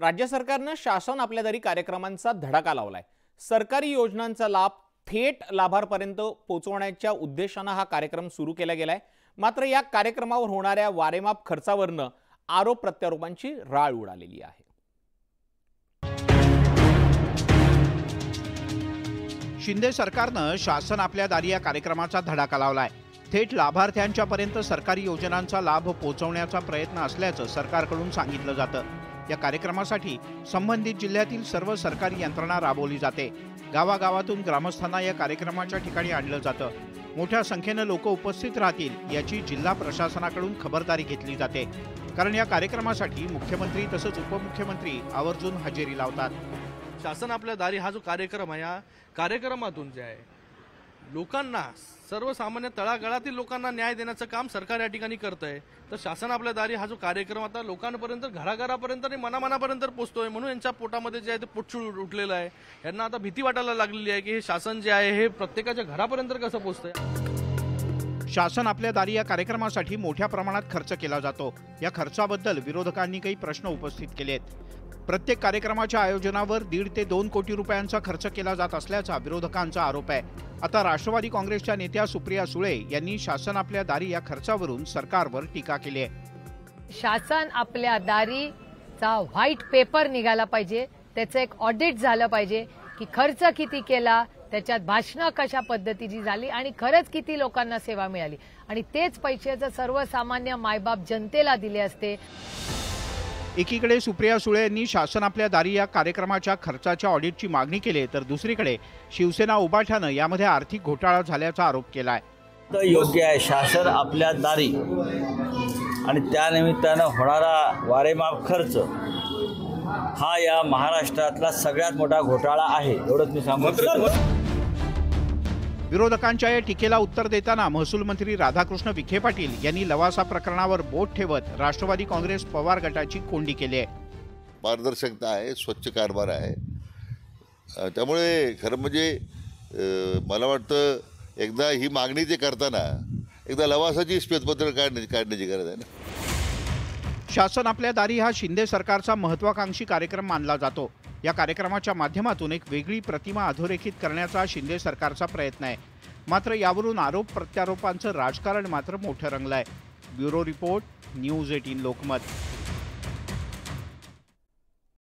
राज्य सरकारनं शासन आपल्या दारी कार्यक्रमांचा धडाका लावलाय। सरकारी योजनांचा लाभ थेट लाभार्थ्यांपर्यंत पोहोचवण्याच्या उद्देशाने हा कार्यक्रम सुरू केला गेलाय। मात्र या कार्यक्रमावर होणाऱ्या वारेमाप खर्चावरनं आरोप प्रत्यारोपांची राळ उडालेली आहे। शिंदे सरकारनं शासन आपल्या दारी या कार्यक्रमाचा धडाका लावलाय। थेट लाभार्थ्यांच्यापर्यंत सरकारी योजनांचा लाभ पोहोचवण्याचा प्रयत्न असल्याचं सरकारकडून सांगितलं जातं। या कार्यक्रमासाठी संबंधित जिल्ह्यातील सर्व सरकारी यंत्रणा राबवली जाते। गावागावातून ग्रामस्थांना या कार्यक्रमाच्या ठिकाणी आणलं जातं। मोठ्या संख्येने लोक उपस्थित राहतील याची जिल्हा प्रशासनाकडून खबरदारी घेतली जाते, कारण या कार्यक्रमासाठी मुख्यमंत्री तसंच उपमुख्यमंत्री आवर्जून हजेरी लावतात। शासन आपल्या दारी हा जो कार्यक्रम आहे, या कार्यक्रमातून जे आहे लोकांना, सर्वसामान्य तळागाळातील लोकांना न्याय देण्याचं काम सरकार या ठिकाणी करत आहे। तर शासन आपल्या दारी हा जो कार्यक्रम आता लोकांपर्यंत, घराघरापर्यंत आणि मनामनापर्यंत पोहोचतोय, म्हणून यांच्या पोटामध्ये जे आहे ते पोटशूळ उठलेलं आहे। यांना आता भीती वाटायला लागलेली आहे की हे शासन जे आहे हे प्रत्येकाच्या घरापर्यंत कसं पोहोचतंय। शासन आपल्या दारी या कार्यक्रमासाठी मोठ्या प्रमाणात खर्च केला जातो। या खर्चाबद्दल विरोधकांनी काही प्रश्न उपस्थित केलेत। प्रत्येक कार्यक्रमाच्या आयोजनावर 1.5 ते 2 कोटी रुपयांचा खर्च केला जात असल्याचा विरोधकांचा आरोप आहे। आता राष्ट्रवादी काँग्रेसच्या नेत्या सुप्रिया सुळे यांनी शासन आपल्या दारी या खर्चावरून सरकारवर टीका केली आहे। शासन आपल्या दारीचा व्हाईट पेपर निघाला पाहिजे, त्याचं एक ऑडिट झालं पाहिजे की खर्च किती केला, त्याच्यात भाषणं कशा पद्धतीची झाली आणि खरंच किती लोकांना सेवा मिळाली, आणि तेच पैसे जर सर्वसामान्य मायबाप जनतेला दिले असते। एकीकडे सुप्रिया सुळे यांनी शासन आपल्या दारी या कार्यक्रमाच्या खर्चाच्या ऑडिटची मागणी केली, तर दुसरीकडे शिवसेना उभाठ्यानं यामध्ये आर्थिक घोटाळा झाल्याचा आरोप केलाय। तर योग्य आहे शासन आपल्या दारी आणि त्यानिमित्तानं होणारा वारेमाप खर्च हा या महाराष्ट्रातला सगळ्यात मोठा घोटाळा आहे, एवढंच मी सांगतो। विरोधकांच्या या टीकेला उत्तर देताना महसूल मंत्री राधाकृष्ण विखे पाटील यांनी लवासा प्रकरणावर बोट ठेवत राष्ट्रवादी काँग्रेस पवार गटाची कोंडी केली आहे। पारदर्शकता आहे, स्वच्छ कारभार आहे, त्यामुळे खरं म्हणजे मला वाटतं एकदा ही मागणी ते करताना एकदा लवासाची श्वेतपत्र काढण्याची गरज आहे ना। शासन आपल्या दारी हा शिंदे सरकारचा महत्त्वाकांक्षी कार्यक्रम मानला जातो। या कार्यक्रमाच्या माध्यमातून एक वेगळी प्रतिमा अधोरेखित करण्याचा शिंदे सरकारचा प्रयत्न आहे। मात्र यावरून आरोप प्रत्यारोपांचं राजकारण मात्र मोठं रंगलंय। Bureau report, news 18 Lokmat.